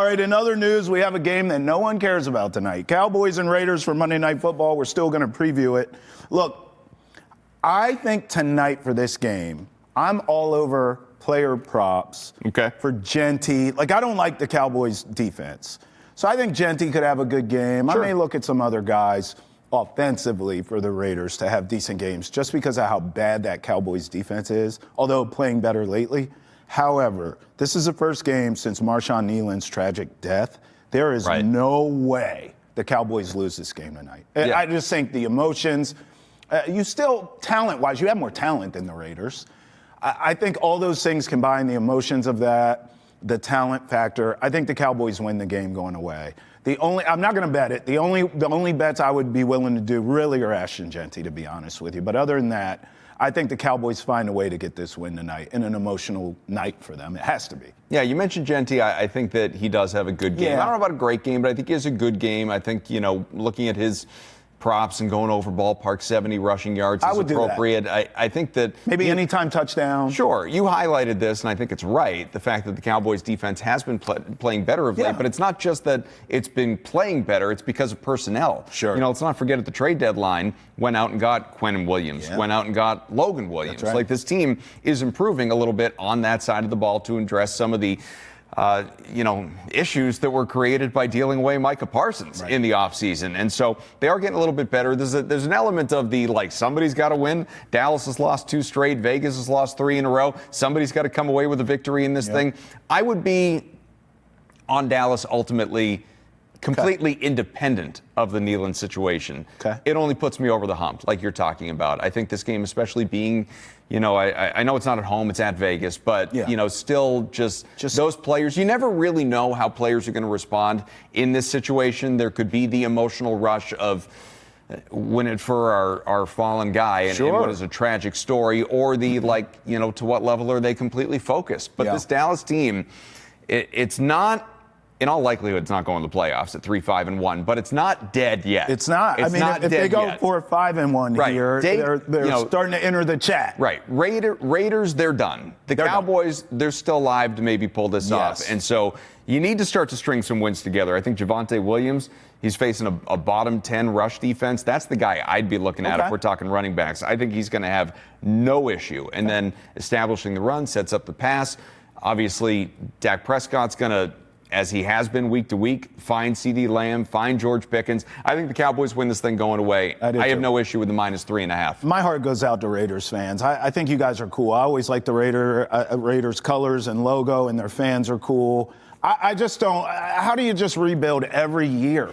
right, in other news, we have a game that no one cares about tonight. Cowboys and Raiders for Monday Night Football. We're still going to preview it. Look, I think tonight for this game, I'm all over player props for Genty. Like, I don't like the Cowboys defense. So I think Genty could have a good game. Sure. I may look at some other guys offensively for the Raiders to have decent games just because of how bad that Cowboys defense is, although playing better lately. However, this is the first game since Marshawn Kneeland's tragic death. There is no way the Cowboys lose this game tonight. I just think the emotions, you still, talent-wise, you have more talent than the Raiders. I think all those things combine, the emotions of that, the talent factor. I think the Cowboys win the game going away. I'm not going to bet it. The only bets I would be willing to do really are Ashton Genty, to be honest with you. But other than that, I think the Cowboys find a way to get this win tonight in an emotional night for them. It has to be. Yeah, you mentioned Genty. I think that he does have a good game. I don't know about a great game, but I think he has a good game. I think, looking at his props and going over ballpark 70 rushing yards is appropriate. I think that maybe anytime touchdown. Sure. You highlighted this, and I think it's right, the fact that the Cowboys defense has been playing better of late, but it's not just that it's been playing better, it's because of personnel. Sure. Let's not forget at the trade deadline, went out and got Quentin Williams, went out and got Logan Williams. Right. Like, this team is improving a little bit on that side of the ball to address some of the issues that were created by dealing away Micah Parsons in the offseason. And so they are getting a little bit better. There's an element of somebody's got to win. Dallas has lost 2 straight. Vegas has lost 3 in a row. Somebody's got to come away with a victory in this thing. I would be on Dallas ultimately completely independent of the Kneeland situation. It only puts me over the hump, like you're talking about. I think this game, especially being, I know it's not at home, it's at Vegas, but, still just those players, you never really know how players are going to respond in this situation. There could be the emotional rush of win it for our fallen guy and what is a tragic story, or the, to what level are they completely focused? But this Dallas team, it's not, in all likelihood, it's not going to the playoffs at 3-5-1, but it's not dead yet. It's not. If they go 4-5-1 here, they're starting to enter the chat. Right. Raiders, they're done. The Cowboys, they're still alive to maybe pull this off. And so you need to start to string some wins together. I think Javonte Williams, he's facing a bottom 10 rush defense. That's the guy I'd be looking at if we're talking running backs. I think he's going to have no issue. And then establishing the run, sets up the pass. Obviously, Dak Prescott's going to, as he has been week to week, find CeeDee Lamb, find George Pickens. I think the Cowboys win this thing going away. I have no issue with the -3.5. My heart goes out to Raiders fans. I think you guys are cool. I always like the Raiders colors and logo, and their fans are cool. I just don't. How do you just rebuild every year?